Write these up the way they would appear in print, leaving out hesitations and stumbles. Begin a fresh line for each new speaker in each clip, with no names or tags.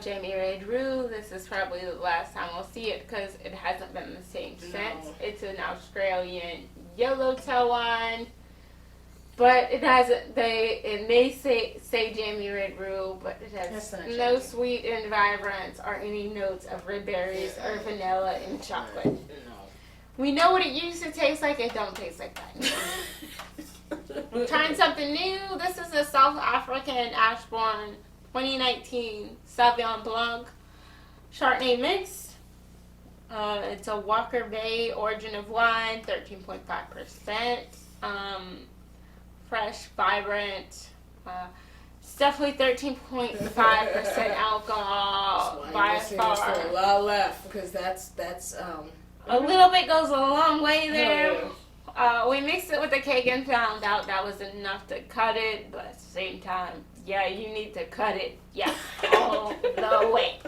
Jamie Red Roux. This is probably the last time we'll see it because it hasn't been the same since. It's an Australian yellowtail wine. But it hasn't, it may say Jamie Red Roux, but it has no sweet and vibrance or any notes of red berries or vanilla and chocolate. No. We know what it used to taste like. It don't taste like that. Trying something new. This is a South African Ashbourne 2019 Sauvignon Blanc Chardonnay mix. It's a Walker Bay origin of wine, 13.5%. Fresh, vibrant. It's definitely 13.5% alcohol by far.
There's a lot left because that's
a little bit goes a long way there. We mixed it with the cake and found out that was enough to cut it, but at the same time, yeah, you need to cut it, yeah, all the way.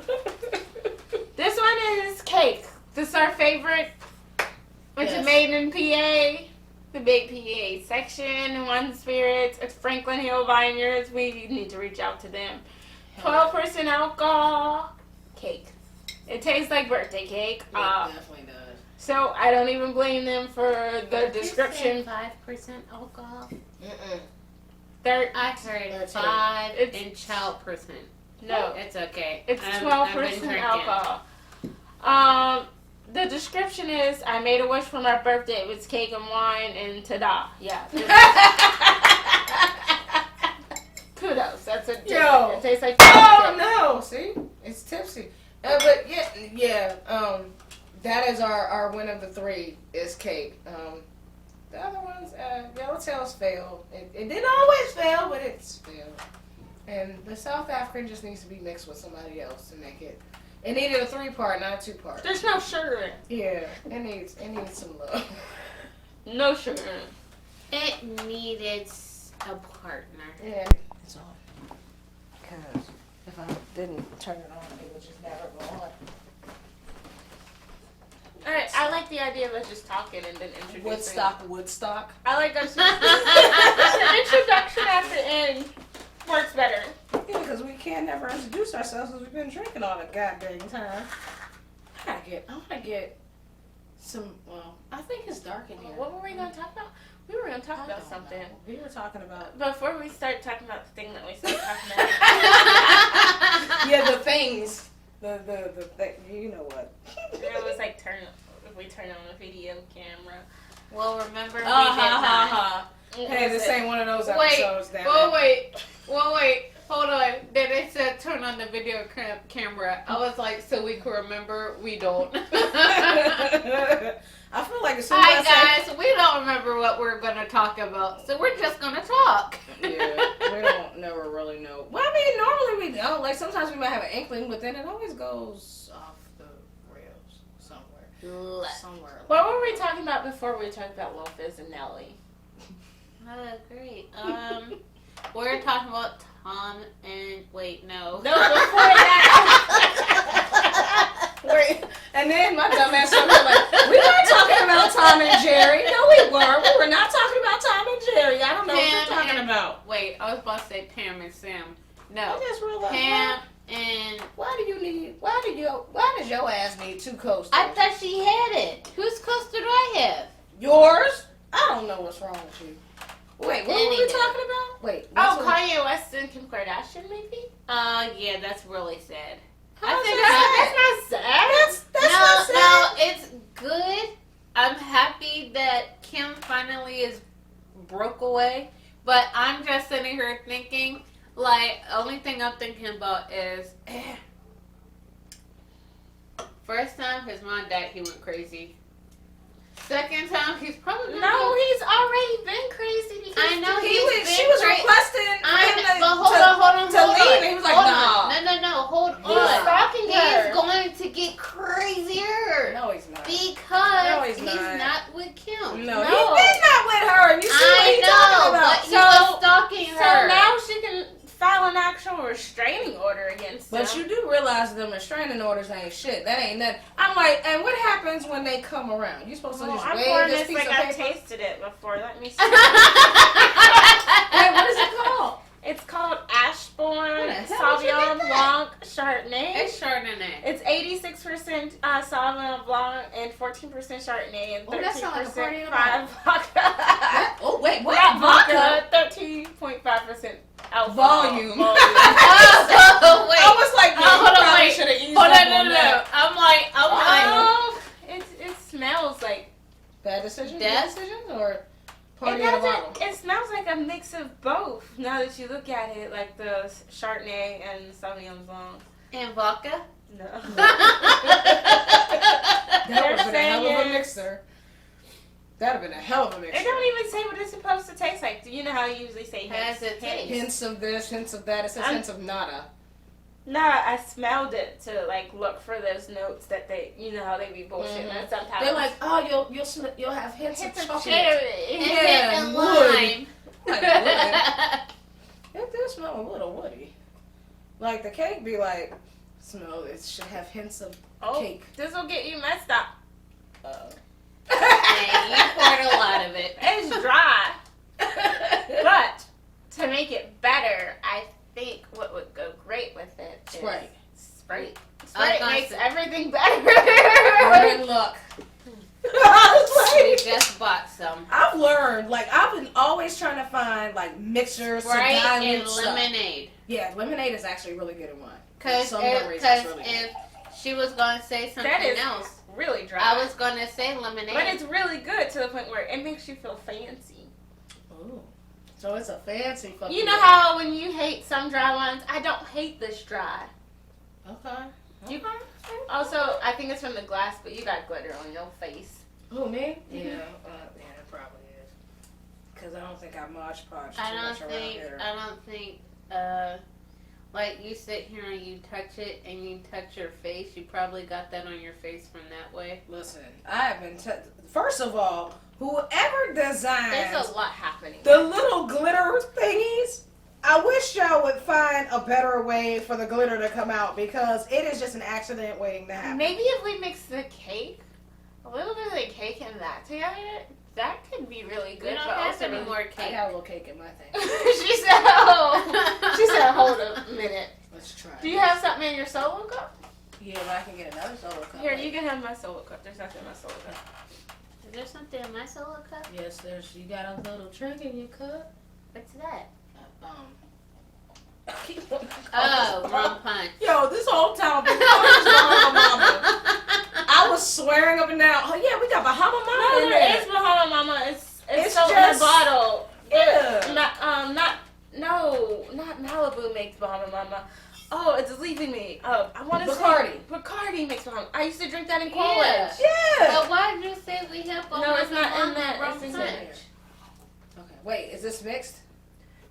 This one is cake. This is our favorite, which is made in PA. The big PA section, One Spirits, it's Franklin Hill Vineyards. We need to reach out to them. 12% alcohol, cake. It tastes like birthday cake.
Yeah, it definitely does.
So I don't even blame them for the description.
5% alcohol?
I
heard 5 and 12%.
No.
It's okay.
It's 12% alcohol. The description is, I made a wish for my birthday. It was cake and wine and ta-da. Yeah. Kudos. That's a
Yo.
It tastes like
no. See? It's tipsy. But yeah. That is our win of the 3 is cake. The other ones, Yellowtails failed. It didn't always fail, but it's failed. And the South African just needs to be mixed with somebody else to make it. It needed a 3-part, not a 2-part.
There's no sugar in it.
Yeah, it needs some love.
No sugar in
it. It needed a partner.
Yeah, it's all. Because if I didn't turn it on, it would just never go on.
Alright, I like the idea of us just talking and then introducing.
Woodstock.
I like us. The introduction at the end works better.
Yeah, because we can't never introduce ourselves because we've been drinking all the goddamn time. I want to get some, well, I think it's dark in here.
What were we going to talk about? We were going to talk about something.
Know. We were talking about...
Before we start talking about the thing that we started talking about.
Yeah, the things. The you know what.
It was like if we turn on the video camera.
Well, remember we did not.
Hey, this ain't one of those episodes that...
Wait. Hold on. Then they said turn on the video camera. I was like, so we can remember? We don't.
I feel like as soon as
Hi, guys. We don't remember what we're going to talk about, so we're just going to talk.
Yeah, we don't never really know. Well, I mean, normally we don't. Like, sometimes we might have an inkling, but then it always goes off the rails somewhere.
What were we talking about before we talked about Lil Fizz and Nelly?
Oh, great. We're talking about Tom and... Wait, no.
No, before that.
Wait, and then my dumb ass was like, we weren't talking about Tom and Jerry. No, we weren't. We were not talking about Tom and Jerry. I don't know what you're talking about.
Wait, I was about to say Pam and Sam. No.
I just realized.
Pam and...
Why does your ass need 2 coasters?
I thought she had it. Whose coaster do I have?
Yours? I don't know what's wrong with you. Wait, what were we talking about? Wait.
Kanye West and Kim Kardashian, maybe?
Yeah, that's really sad.
That's not sad.
That's not sad.
No, it's good. I'm happy that Kim finally is broke away. But I'm just sitting here thinking, like, only thing I'm thinking about is, first time his mom died, he went crazy. Second time, he's probably
he's already been crazy because
I know
she was requesting him
hold on.
to leave. And he was like, no.
No, hold on.
He's stalking her.
He's going to get crazier.
No, he's not.
Because he's not with Kim.
No, he's been not with her. You see what he's talking about.
But he was stalking her.
So now she can file an actual restraining order against him.
But you do realize them restraining orders ain't shit. That ain't nothing. I'm like, and what happens when they come around? You supposed to just wave this piece of paper?
I tasted it before. Let me see.
Wait, what is it called?
It's called Ashbourne
Where the hell did you
Sauvignon
get
Blanc Chardonnay.
It's Chardonnay.
It's 86% Sauvignon Blanc and 14% Chardonnay and 13%
that sounds like a party in a
vodka.
Oh wait, what?
Not vodka. 13.5% alcohol.
Volume.
Oh, wait.
I was like,
hold on, wait.
should have eased
Hold
up
on,
on
no.
that.
I'm like,
Oh, it smells like
Bad decisions?
Death?
Good decisions? Or party in a bottle?
it smells like a mix of both. Now that you look at it, like the Chardonnay and Sauvignon Blanc.
and vodka.
No.
That would have been a hell of a
saying-
mixer. That would have been a hell of a mixer.
It don't even say what it's supposed to taste like. Do you know how you usually say
Has
hints?
it taste?
Hints of this, hints of that. It says hints of nada.
No, I smelled it to like look for those notes that they, you know how they be bullshitting.
Mhm.
And sometimes
They're like, oh, you'll have hints
hints
of
of
chocolate.
cherry.
Yeah,
and
wood.
lime.
Like wood. It do smell a little woody. Like the cake be like, smell it should have hints of
Oh,
cake.
this will get you messed up.
And you poured a lot of it.
It's dry, but to make it better, I think what would go great with it is
Sprite.
Sprite.
I
Sprite
was
makes
gonna
everything better.
You're in luck. I was
We
like,
just bought some.
I've learned, like, I've been always trying to find, like, mixers
Sprite
to dilute
and
stuff.
lemonade.
Yeah, lemonade is actually really good in wine.
Because
For some reason, it's really
if
good.
she was going to say something
That is
else,
really dry.
I was going to say lemonade.
but it's really good to the point where it makes you feel fancy.
Ooh. So it's a fancy fucking
You know
drink.
how when you hate some dry ones, I don't hate this dry.
Okay.
You- Also, I think it's from the glass, but you got glitter on your face.
Who, me?
Mhm.
Yeah, it probably is. Because I don't think I Mod Podge too
I
much
don't
around
think,
here.
like you sit here and you touch it and you touch your face, you probably got that on your face from that way.
Listen, I have been... First of all, whoever designs
There's a lot happening.
the little glitter thingies, I wish y'all would find a better way for the glitter to come out because it is just an accident waiting to happen.
Maybe if we mix the cake, a little bit of the cake and that together, that could be really good.
We don't
but
have
also
any
really-
more
I
cake.
got a little cake in my thing.
she said, "Oh." She said, "Hold a minute.
Let's try.
Do you have something in your solo cup?
Yeah, but I can get another solo cup.
Here, you can have my solo cup. There's nothing in my solo cup."
Is there something in my solo cup?
Yes, there's. You got a little drink in your cup.
What's that?
Oh,
Rum punch.
Yo, this whole time I've been calling Bahama Mama. I was swearing up and down. Oh yeah, we got Bahama Mama
No,
in
there is
there.
Bahama Mama. It's
It's
sold in
just-
a bottle.
Yeah.
Not Malibu makes Bahama Mama. Oh, it's leaving me. I want to say
Bacardi.
Bacardi makes Bahama. I used to drink that in
Yeah.
college.
Yeah.
But why did you say we have a
No, it's not in
rum
that.
rum
It's in
punch?
there.
Okay. Wait, is this mixed?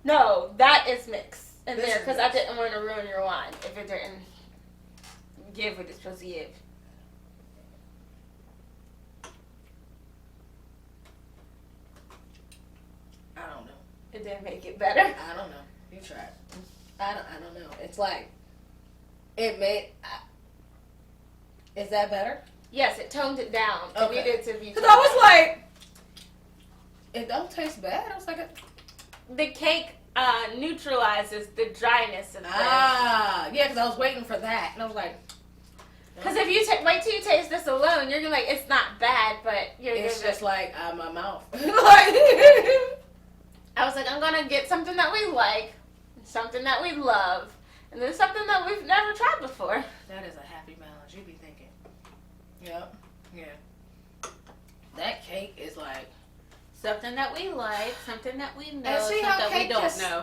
No, that is mixed in
This
there
is
because I
mixed.
didn't want to ruin your wine if it didn't give what it's supposed to give.
I don't know.
It didn't make it better.
I don't know. You try it. I don't know. It's like it made. Is that better?
Yes, it toned it down.
Okay.
It needed to be.
Because I was like, it don't taste bad. I was like,
The cake neutralizes the dryness of this.
yeah, because I was waiting for that, and I was like,
Because if you wait till you taste this alone, you're gonna be like, it's not bad, but you're
it's
gonna.
just like my mouth. Like,
I was like, I'm gonna get something that we like, something that we love, and then something that we've never tried before.
that is a happy balance. You be thinking. Yep. Yeah. That cake is like.
Something that we like, something that we know,
And see how
something we
cake
don't
just,
know.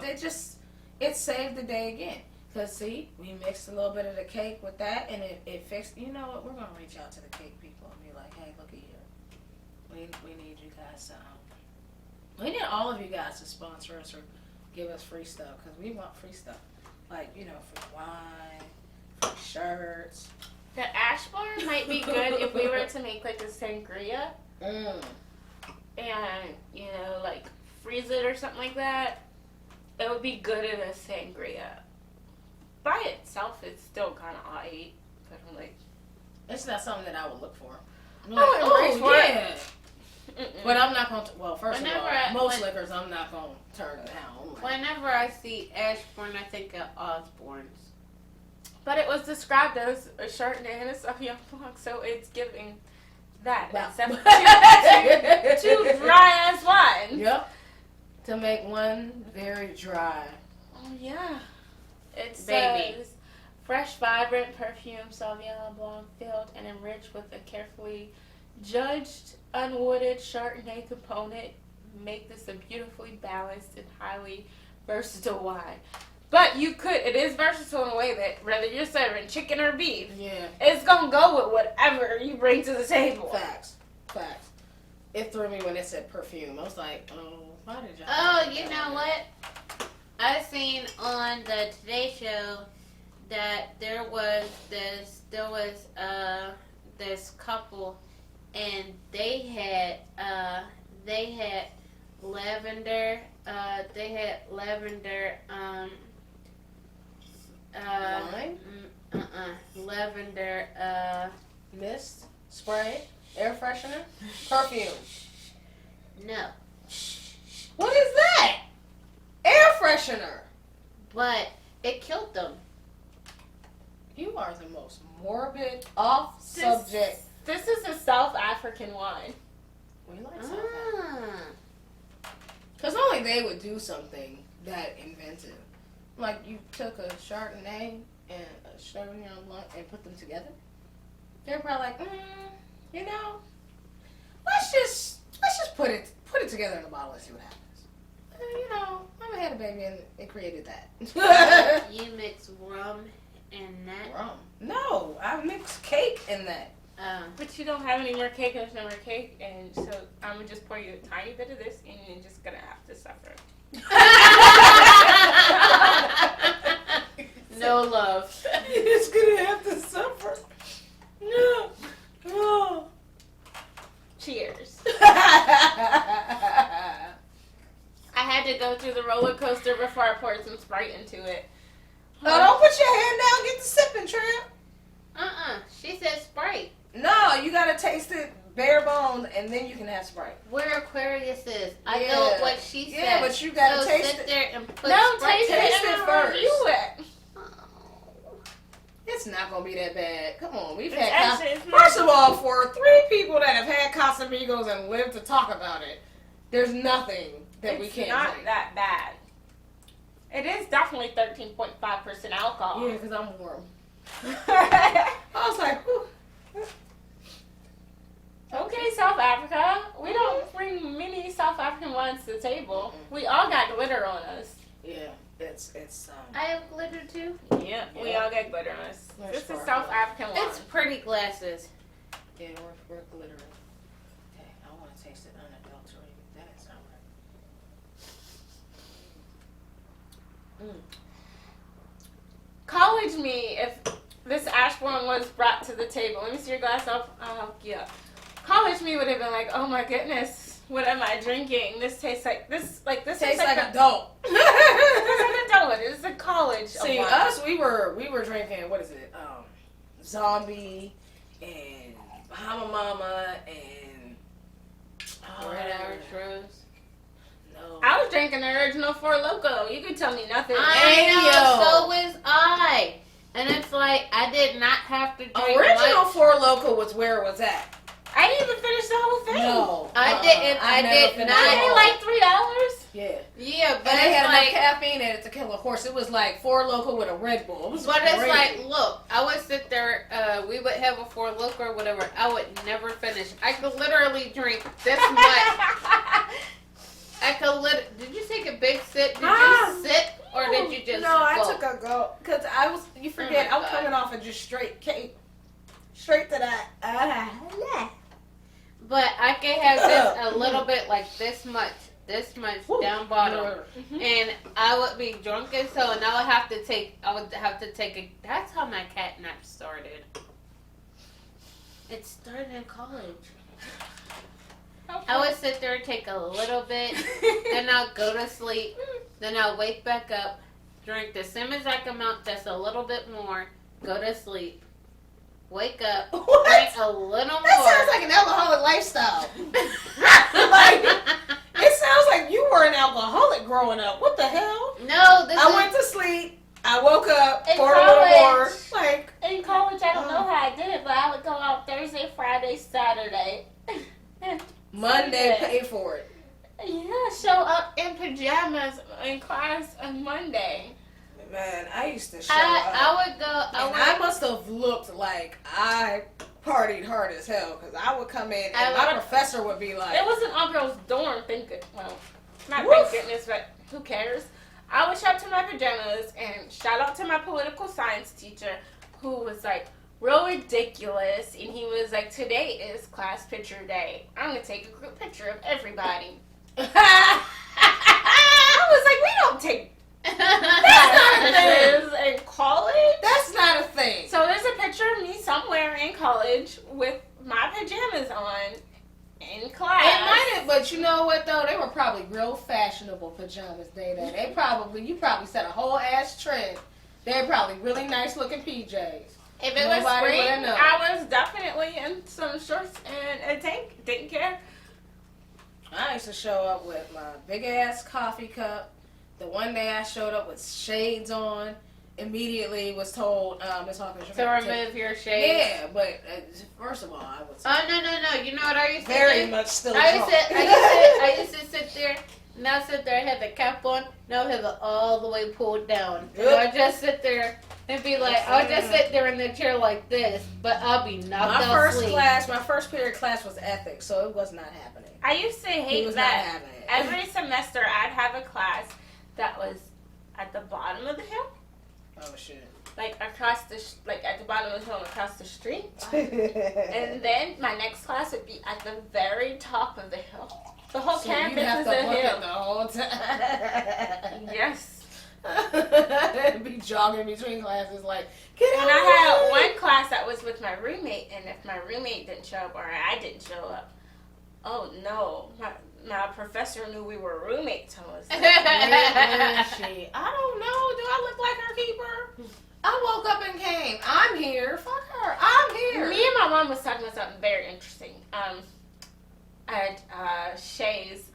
it saved the day again. Because see, we mixed a little bit of the cake with that and it fixed, you know what, we're going to reach out to the cake people and be like, hey, look at here. We need you guys to, we need all of you guys to sponsor us or give us free stuff because we want free stuff. Like, you know, free wine, free shirts.
The Ashbourne might be good if we were to make like a sangria and, you know, like freeze it or something like that. It would be good in a sangria. By itself, it's still kind of alright. But I'm like,
It's not something that I would look for. I'm
I would embrace for it.
yeah. But I'm not going to, well, first
Whenever
of all, most
when-
liquors I'm not going to turn down. Like,
Whenever I see Ashbourne, I think of Osborne's.
But it was described as a Chardonnay and a Sauvignon Blanc, so it's giving that.
Wow.
Except two dry ass wine.
Yep. To make one very dry.
Oh yeah. It
Baby.
says fresh, vibrant perfume Sauvignon Blanc filled and enriched with a carefully judged, unwooded Chardonnay component make this a beautifully balanced and highly versatile wine. But it is versatile in a way that whether you're serving chicken or beef,
Yeah.
it's gonna go with whatever you bring to the table.
Facts. It threw me when it said perfume. I was like, oh, why did y'all?
Oh, you know what? I seen on the Today Show that there was this couple, and they had lavender.
Wine?
Lavender.
Mist? Spray? Air freshener? Perfume.
No,
What is that? Air freshener.
but it killed them.
You are the most morbid, off subject.
This is a South African wine.
We like South Africa.
Ah.
Because only they would do something that inventive. Like you took a Chardonnay and a Sauvignon Blanc and put them together. They're probably like, you know, let's just put it together in a bottle and see what happens. You know, I had a baby and it created that.
You mix rum and that.
Rum. No, I mixed cake in that.
But you don't have any more cake, there's no more cake, and so I'm gonna just pour you a tiny bit of this, and you're just gonna have to suffer.
No love.
You're just gonna have to suffer. No. Oh.
Cheers.
I
I had to go through the roller coaster before I poured some Sprite into it.
No, don't put your hand down. Get the sipping, Tramp.
She said Sprite.
No, you gotta taste it bare bones, and then you can have Sprite.
Where Aquarius is. I
Yeah.
know what she said.
Yeah, but you gotta
so
taste
sit
it.
there and put
No,
Sprite.
taste
Taste
it
it
and
first.
review it.
Oh.
It's not gonna be that bad. Come on, we've
It's
had.
actually- it's not-
First of all, for 3 people that have had Casamigos and lived to talk about it, there's nothing that we
It's
can't
not
drink.
that bad. It is definitely 13.5% alcohol.
Yeah, because I'm warm. I was like, whew.
Okay, South Africa. We don't bring many South African wines to the table. We all got glitter on us.
Yeah, it's
I have glitter too.
Yeah, we
Yeah.
all got glitter on us.
We're
This is
sparkling.
South African wine.
It's pretty glasses.
yeah, we're glittering. Okay, I want to taste it unadulterated. That sounds right.
College me if this Ashbourne was brought to the table. Let me see your glass up. I'll hook you up. College me would have been like, oh my goodness, what am I drinking? This tastes like this. Like this
Tastes like
a
adult.
This is an adult. It's a college.
See,
wine.
us, we were drinking, what is it? Zombie and Bahama Mama and
Red Orange Rose.
No.
I was drinking the original Four Loko. You could tell me nothing.
I know,
Ayo.
so was I. And it's like, I did not have to drink
Original
much.
Four Loko was where it was at.
I didn't even finish the whole thing.
No.
I didn't- I
never
did
finished
not.
it
I
all.
paid like $3.
Yeah.
Yeah, but
And they had
it's
enough
like,
caffeine in it to kill a horse. It was like Four Loko with a Red Bull. It was
but it's
crazy.
like, look, I would sit there, we would have a Four Loko or whatever. I would never finish. I could literally drink this much. I could did you take a big sip? Did you sip or did you just
No, I
gulp?
took a go. Because I was, you forget,
Oh my
I'm
God.
coming off of just straight cake. Straight to that.
But I can have this a little bit like this much
Woo.
down bottom. And I would be drunk and so, and I would have to take that's how my cat nap started. It started in college. I would sit there and take a little bit, then I'll go to sleep, then I'll wake back up, drink the same exact amount, just a little bit more, go to sleep, wake up,
What?
drink a little
That sounds
more.
like an alcoholic lifestyle.
Thursday, Friday, Saturday.
Monday,
Sunday.
pay for it.
Yeah, show up in pajamas in class on Monday.
Man, I used to show up.
I would go.
I must have looked like I partied hard as hell because I would come in and my professor would be like,
It was an all-girls dorm, well, not
Woof.
thank goodness, but who cares? I would show up to my pajamas, and shout out to my political science teacher, who was like real ridiculous, and he was like, today is class picture day. I'm going to take a group picture of everybody. I was like, we don't take pictures in college.
that's not a thing.
So there's a picture of me somewhere in college with my pajamas on in class.
It might have, but you know what though? They were probably real fashionable pajamas, Data. You probably set a whole ass trend. They're probably really nice looking PJs.
If it was
Nobody
spring,
would've known.
I was definitely in some shorts and a tank. Didn't care.
I used to show up with my big ass coffee cup. The one day I showed up with shades on, immediately was told, Miss Hawkins,
to remove your shades.
Yeah, but first of all, I was
Oh no! You know what I used to
very
do?
much still
I used to sit there. Now sit there, I had the cap on. Now I have it all the way pulled down.
Yep.
And I just sit there and be like, I'll just sit there in the chair like this, but I'll be knocked out asleep.
My first period class was ethics, so it was not happening.
I used to
It
hate
was
that.
not happening.
Every semester I'd have a class that was at the bottom of the hill,
Oh shit.
like across like at the bottom of the hill and across the street. And then my next class would be at the very top of the hill. The whole
So you
campus
have
is
to
a
look
hill.
at the whole time.
Yes.
Be jogging between classes like, get out.
And I had one class that was with my roommate, and if my roommate didn't show up or I didn't show up, oh no, my professor knew we were roommates. I was like,
Where is she? I don't know. Do I look like her keeper? I woke up and came. I'm here. Fuck her. I'm here.
me and my mom was talking about something very interesting. At Shay's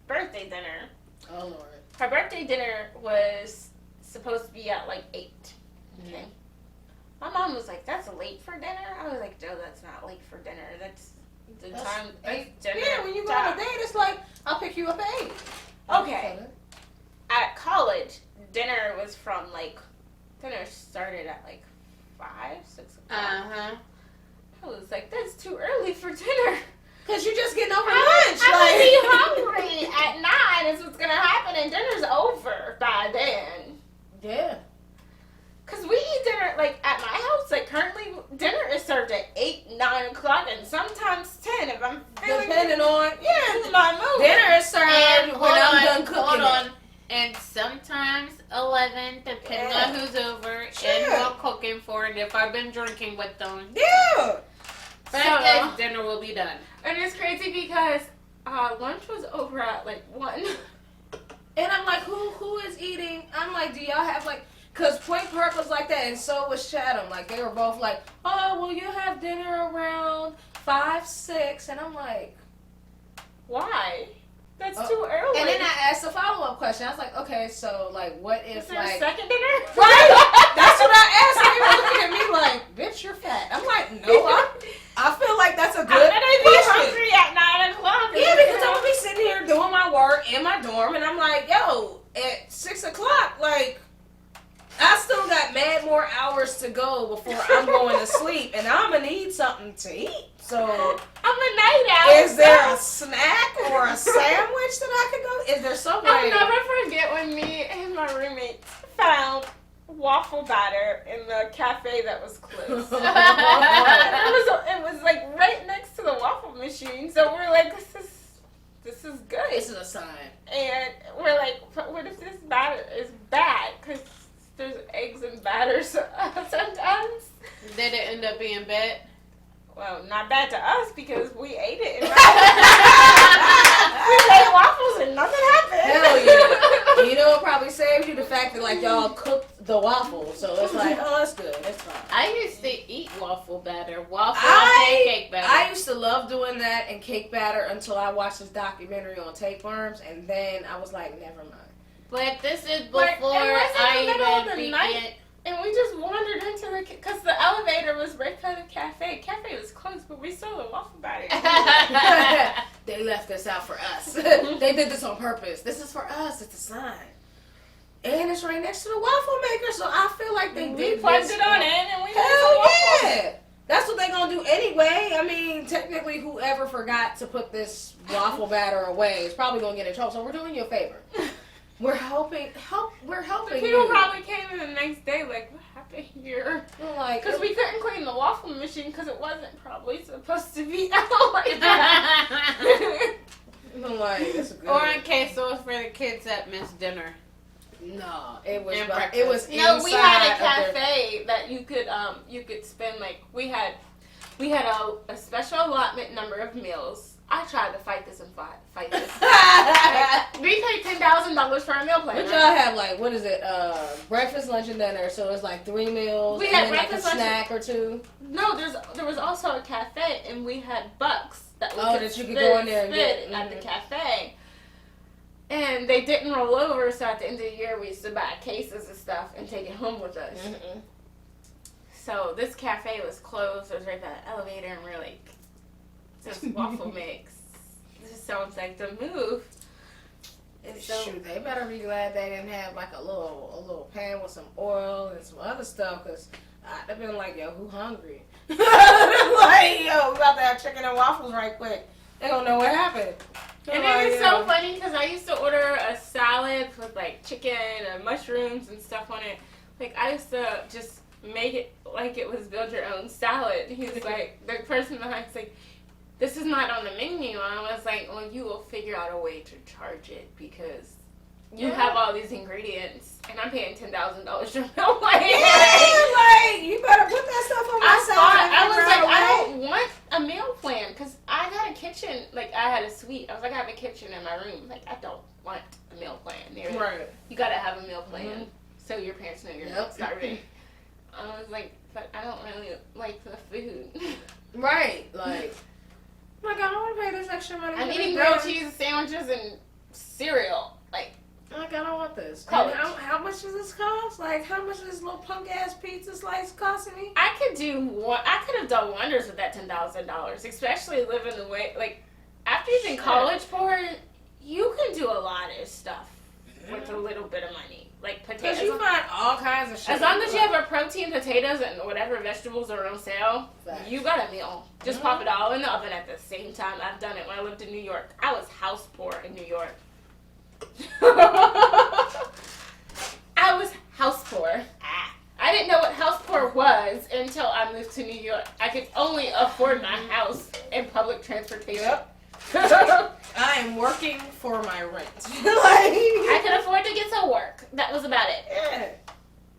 birthday dinner.
Oh Lord.
Her birthday dinner was supposed to be at like 8. Okay. My mom was like, "That's late for dinner." I was like, "Joe, that's not late for dinner. That's the time. That's dinner."
Yeah, when you go on a date, it's like, I'll pick you up at 8.
Okay. At college, dinner was from like, dinner started at like 5, 6 o'clock. I was like, that's too early for dinner.
Because you're just getting over
I
lunch.
would be hungry at 9 is what's going to happen, and dinner's over by then.
Yeah.
Because we eat dinner, like, at my house, like, currently, dinner is served at 8, 9 o'clock, and sometimes 10 if I'm feeling
Depending on,
my mood.
dinner is served
And
when I'm done cooking.
hold on.
it.
And sometimes 11, depending on who's over
Sure.
and who I'm cooking for, and if I've been drinking with them.
Yeah.
Fact is, dinner will be done.
And it's crazy because lunch was over at, like, 1.
And I'm like, who is eating? I'm like, do y'all have like, because Point Park was like that, and so was Chatham. Like, they were both like, oh, well, you have dinner around 5, 6. And I'm like,
Why? That's too early.
and then I asked a follow-up question. I was like, okay, so, like, what if,
Is there
like,
a second dinner?
right? That's what I asked. And they were looking at me like, bitch, you're fat. I'm like, no, I feel like that's a good
I'm gonna be
question.
hungry at 9 o'clock.
Yeah, because I'm gonna be sitting here doing my work in my dorm, and I'm like, yo, at 6 o'clock, like, I still got mad more hours to go before I'm going to sleep, and I'm gonna need something to eat. So,
I'm a night owl.
is there a snack or a sandwich that I could go? Is there some way?
I'll never forget when me and my roommates found waffle batter in the cafe that was closed. It was like right next to the waffle machine, so we're like, this is good.
This is a sign.
And we're like, what if this batter is bad? Because there's eggs and batter sometimes.
Did it end up being bad?
Well, not bad to us because we ate it. And we made waffles and nothing happened.
Hell yeah. You know what probably saved you? The fact that, like, y'all cooked the waffle. So it's like, oh, that's good. That's fine.
I used to eat waffle batter. Waffle and pancake batter.
I used to love doing that and cake batter until I watched this documentary on tapeworms, and then I was like, never mind.
But this is
But it
before
wasn't
I
in the middle of
even
the
began.
night. And we just wandered into because the elevator was right by the cafe. Cafe was closed, but we saw the waffle batter.
They left this out for us. They did this on purpose. This is for us. It's a sign. And it's right next to the waffle maker, so I feel like they did
plugged
this.
it on in and we
Hell
had some waffles.
yeah! That's what they gonna do anyway. I mean, technically, whoever forgot to put this waffle batter away is probably gonna get in trouble. So we're doing you a favor. We're helping. We're helping
People
you.
probably came in the next day like, what happened here?
We're like,
Because we couldn't clean the waffle machine because it wasn't probably supposed to be out like that.
I'm like, this is good.
Or in case it was for the kids that missed dinner.
No, it was.
And
It was.
No, we had a
inside of their-
cafe that you could spend like we had a special allotment number of meals. I tried to fight this and fight this. We paid $10,000 for a meal plan.
What y'all have, like, what is it? Breakfast, lunch, and dinner. So it's like 3 meals.
We
and
had
then like a
breakfast, lunch,
snack or 2.
No, there was also a cafe, and we had bucks that we
that you could go in there and get.
at the cafe. And they didn't roll over, so at the end of the year, we used to buy cases of stuff and take it home with us.
Mm-hmm.
So this cafe was closed. It was right by the elevator, and we're like, this waffle mix. This sounds like the move. And so,
Shoot, they better be glad they didn't have like a little pan with some oil and some other stuff, because I'd have been like, yo, who hungry? Like, yo, we about to have chicken and waffles right quick. They don't know what happened.
and it was so funny because I used to order a salad with like chicken and mushrooms and stuff on it. Like I used to just make it like it was build your own salad. He was like, the person behind was like, this is not on the menu. And I was like, well, you will figure out a way to charge it because you have all these ingredients and I'm paying $10,000 for meal plan.
Like, you better put that stuff on my salad.
I was like, I don't want a meal plan because I got a kitchen. Like, I had a suite. I was like, I have a kitchen in my room. Like, I don't want a meal plan. They're like,
Right.
you got to have a meal plan so your parents know you're
Yep.
not starving. I was like, but I don't really like the food.
Right. Like, oh my God, I want to pay this extra money.
I'm eating grilled cheese sandwiches and cereal. Like,
Oh my God, I want this.
College.
And how much does this cost? Like, how much is this little punk ass pizza slice costing me?
I could have done wonders with that $10,000, especially living the way, like, after you've been college poor, you can do a lot of stuff with a little bit of money. Like potatoes.
Because you find all kinds of shit.
As long as you have a protein, potatoes, and whatever vegetables are on sale,
Facts.
you got a meal. Just pop it all in the oven at the same time. I've done it when I lived in New York. I was house poor in New York. I was house poor. I didn't know what house poor was until I moved to New York. I could only afford my house and public transportation.
Yep. I am working for my rent.
I could afford to get to work. That was about it.
Yeah.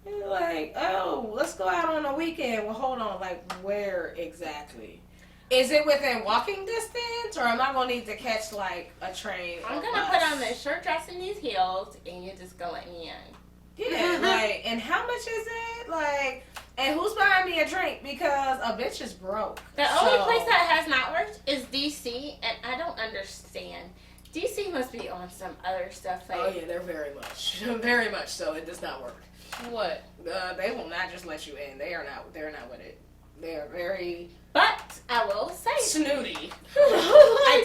You're like, oh, let's go out on a weekend. Well, hold on. Like, where exactly? Is it within walking distance, or am I going to need to catch, like, a train?
I'm
or
going to
bus?
put on this short dress and these heels, and you're just going to let me in.
Yeah, like, and how much is it? Like, and who's buying me a drink? Because a bitch is broke.
The only place that has not worked is DC, and I don't understand. DC must be on some other stuff. Like,
Oh, yeah, they're very much. Very much so. It does not work.
What?
They will not just let you in. They're not with it. They are very
but I will say,
snooty.
I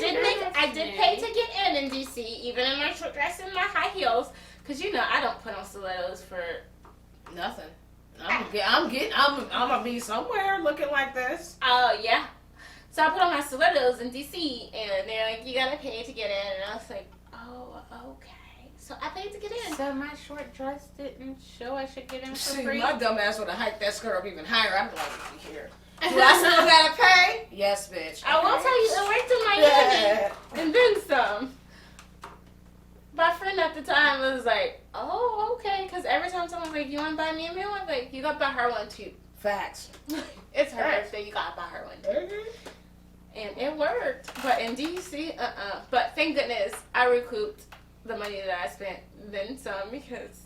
did pay to get in DC, even in my short dress and my high heels, because you know I don't put on stilettos for
Nothing. I'm gonna be somewhere looking like this.
Oh, yeah. So I put on my stilettos in DC, and they're like, you gotta pay to get in. And I was like, oh, okay. So I paid to get in.
So my short dress didn't show I should get in for
See,
free?
my dumb ass would have hiked that skirt up even higher. I'd be like, here. Do I still gotta pay? Yes, bitch.
I will tell you, it worked in Miami. And then some. My friend at the time was like, oh, okay. Because every time someone's like, you want to buy me a meal? I'm like, you got to buy her one too.
Facts.
It's her
Facts.
birthday. You got to buy her one too. And it worked. But in DC, But thank goodness I recouped the money that I spent, then some, because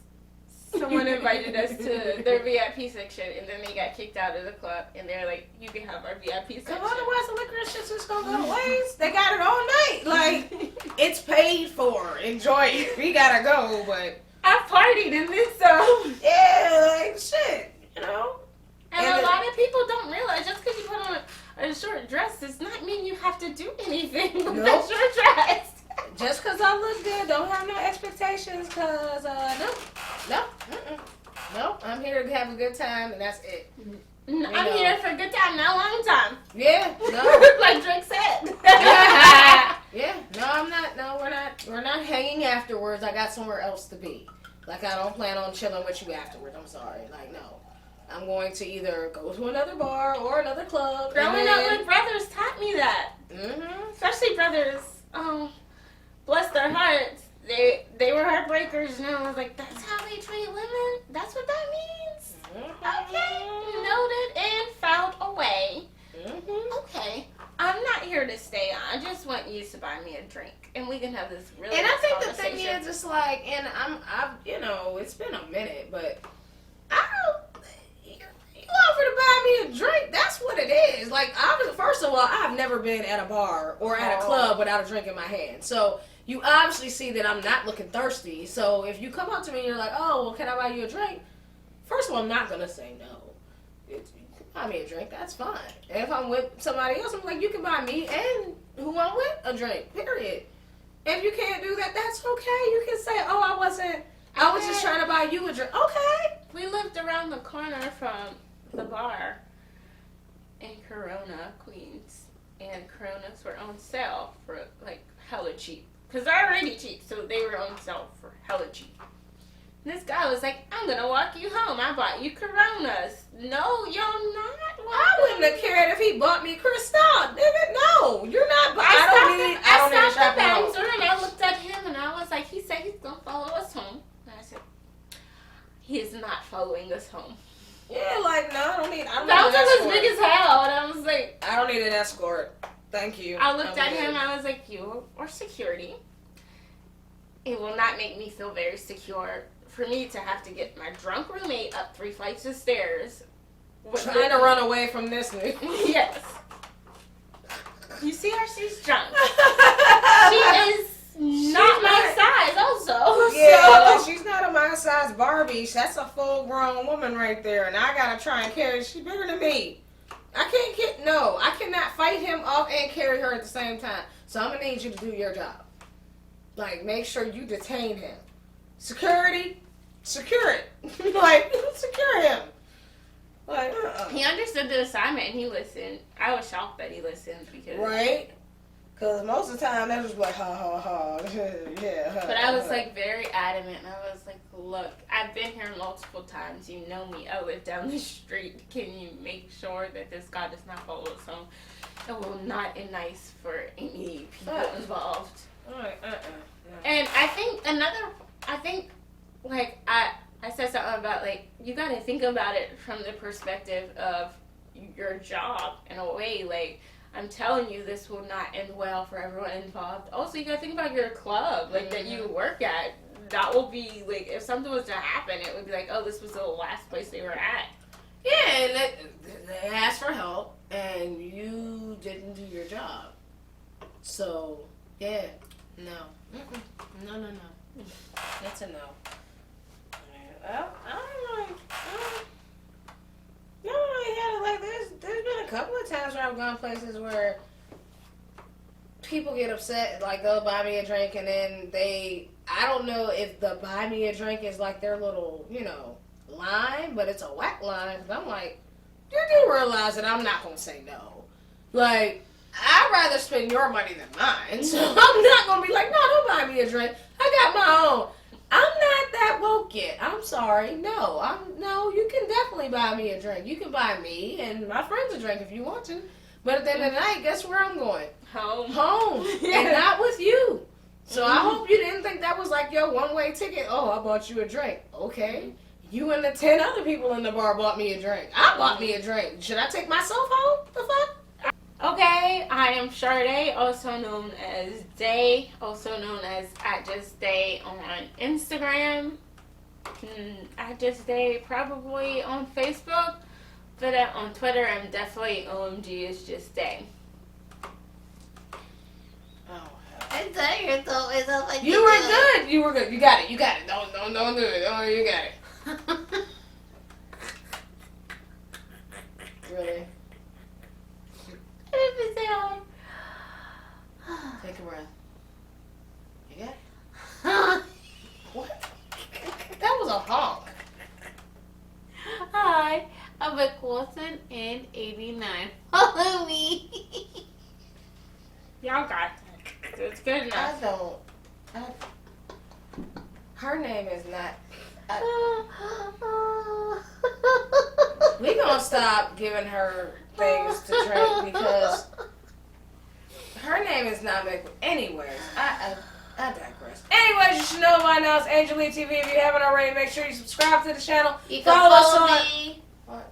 someone invited us to their VIP section, and then they got kicked out of the club, and they're like, you can have our VIP section.
Because otherwise the licorice shit's just gonna go to waste. They got it all night. Like, it's paid for. Enjoy it. We gotta go, but
I partied and then some.
yeah, like shit. dress
does not mean you have to do anything
Nope.
because you're dressed.
Just because I look good, don't have no expectations, because, no, I'm here to have a good time, and that's it.
I'm here for a good time, not a long time.
Yeah, no.
Like Drake said.
Yeah, no, I'm not, no, we're not hanging afterwards. I got somewhere else to be. Like, I don't plan on chilling with you afterwards, I'm sorry. Like, no. I'm going to either go to another bar or another club.
Growing up with brothers taught me that.
Mm-hmm.
Especially brothers. Bless their hearts. They were heartbreakers, and I was like, that's how they treat women? That's what that means? Okay. Noted and filed away.
Mm-hmm.
Okay. I'm not here to stay on. I just want you to buy me a drink, and we can have this really
And I
nice
think the thing
conversation.
is, it's like, and I've, you know, it's been a minute, but you offer to buy me a drink, that's what it is. Like, first of all, I've never been at a bar or at a club without a drink in my hand. So you obviously see that I'm not looking thirsty. So if you come up to me and you're like, oh, well, can I buy you a drink? First of all, I'm not going to say no. You can buy me a drink, that's fine. And if I'm with somebody else, I'm like, you can buy me and who I'm with a drink, period. If you can't do that, that's okay. You can say, oh, I was just trying to buy you a drink. Okay.
We lived around the corner from the bar in Corona, Queens, and Coronas were on sale for like hella cheap. Because they're already cheap, so they were on sale for hella cheap. And this guy was like, I'm going to walk you home. I bought you Coronas. No, you're not.
I wouldn't have cared if he bought me Cristal. Nigga, no. You're not. I don't need a
I stopped
chaperone.
the and I looked at him and I was like, he said he's going to follow us home. And I said, he is not following us home.
Yeah, like, no, I don't need an
Bowser was
escort.
big as hell. And I was like,
I don't need an escort. Thank you.
I looked at him and I was like, you are security. It will not make me feel very secure for me to have to get my drunk roommate up 3 flights of stairs.
Trying to run away from this nigga.
Yes. You see her? She's drunk. She is not my size also.
Yeah,
So.
she's not a my size Barbie. That's a full grown woman right there. And I gotta try and carry. She's bigger than me. I cannot fight him off and carry her at the same time. So I'm gonna need you to do your job. Like, make sure you detain him. Security, secure it. Like, secure him. Like,
He understood the assignment and he listened. I was shocked that he listened because.
right? Because most of the time, that was like, ha, ha, ha. Yeah.
But I was like very adamant. And I was like, look, I've been here multiple times. You know me. I live down the street. Can you make sure that this guy does not follow us home? It will not be nice for any people involved. And I think like I said something about like you got to think about it from the perspective of your job in a way. Like I'm telling you, this will not end well for everyone involved. Also, you got to think about your club, like that you work at. That will be like if something was to happen, it would be like, oh, this was the last place they were at.
Yeah, and they asked for help, and you didn't do your job. So, yeah, no. No. That's a no. Well, I don't really had it like this. There's been a couple of times where I've gone places where people get upset, like they'll buy me a drink, and then I don't know if the buy me a drink is like their little, line, but it's a whack line. Cause I'm like, you do realize that I'm not gonna say no. Like, I'd rather spend your money than mine, so I'm not gonna be like, no, don't buy me a drink. I got my own. I'm not that woke yet. I'm sorry. No, you can definitely buy me a drink. You can buy me and my friends a drink if you want to. But at the end of the night, guess where I'm going? Home. And not with you. So I hope you didn't think that was like your one-way ticket. Oh, I bought you a drink. Okay. You and the 10 other people in the bar bought me a drink. I bought me a drink. Should I take myself home? The fuck?
Okay, I am Sade, also known as Day, also known as @JustDay on Instagram. @JustDay probably on Facebook, but on Twitter I'm definitely OMG is just Day.
You were good. You were good. You got it. Don't do it. Oh, you got it. Really?
I didn't say $1.89. Follow me.
Y'all got that. It's good enough.
Her name is not. We gonna stop giving her things to drink because her name is not Mick. Anyways, I digress. Anyways, you should know by now it's AngelLeeTv. If you haven't already, make sure you subscribe to the channel.
You can
Follow us
follow
on.
me.
What?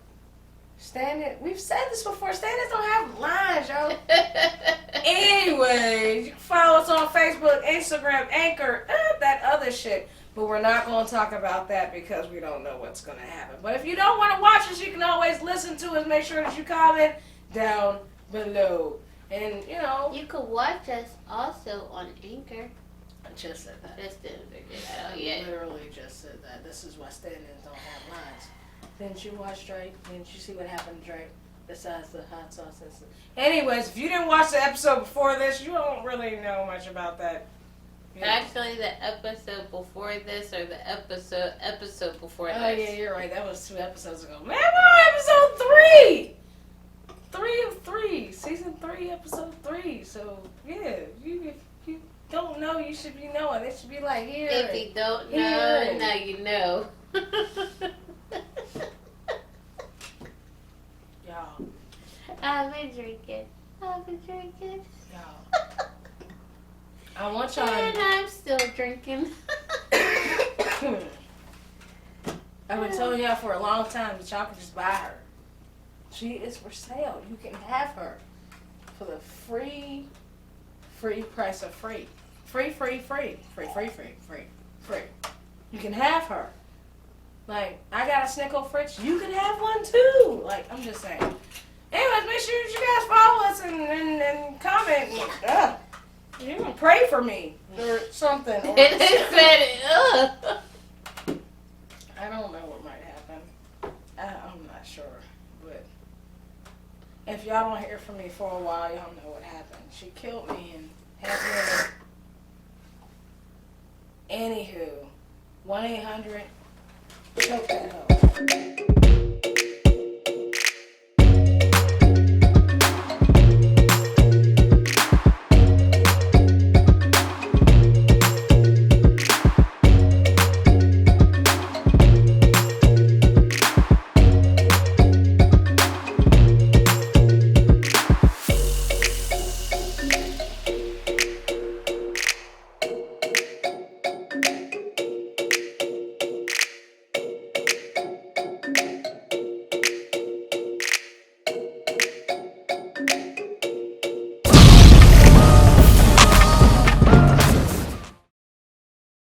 Stand-ins. We've said this before. Stand-ins don't have lines, yo. Anyways, you can follow us on Facebook, Instagram, Anchor, that other shit. But we're not going to talk about that because we don't know what's going to happen. But if you don't want to watch us, you can always listen to us. Make sure that you comment down below. And, you know.
You can watch us also on Anchor.
I just said that.
Just didn't figure it
I
out yet.
literally just said that. This is why stand-ins don't have lines. Didn't you watch Drake? Didn't you see what happened to Drake? Besides the hot sauce incident. Anyways, if you didn't watch the episode before this, you don't really know much about that. Yeah.
Actually, the episode before this or the episode before this.
Oh, yeah, you're right. That was 2 episodes ago. Man, we're on episode 3! 3 of 3. Season 3, episode 3. So, yeah, if you don't know, you should be knowing. It should be like here.
If you don't know,
Here.
now you know.
Y'all.
I've been drinking.
Y'all. I want y'all
And I'm still drinking.
I've been telling y'all for a long time that y'all can just buy her. She is for sale. You can have her for the free price of free. Free. You can have her. Like, I got a Snickle Fritz. You can have one too. Like, I'm just saying. Anyways, make sure that you guys follow us and comment. You can pray for me or something. Or
It said, ugh.
I don't know what might happen. I'm not sure. But if y'all don't hear from me for a while, y'all know what happened. She killed me and had me in a... Anywho, 1-800, choke that hoe.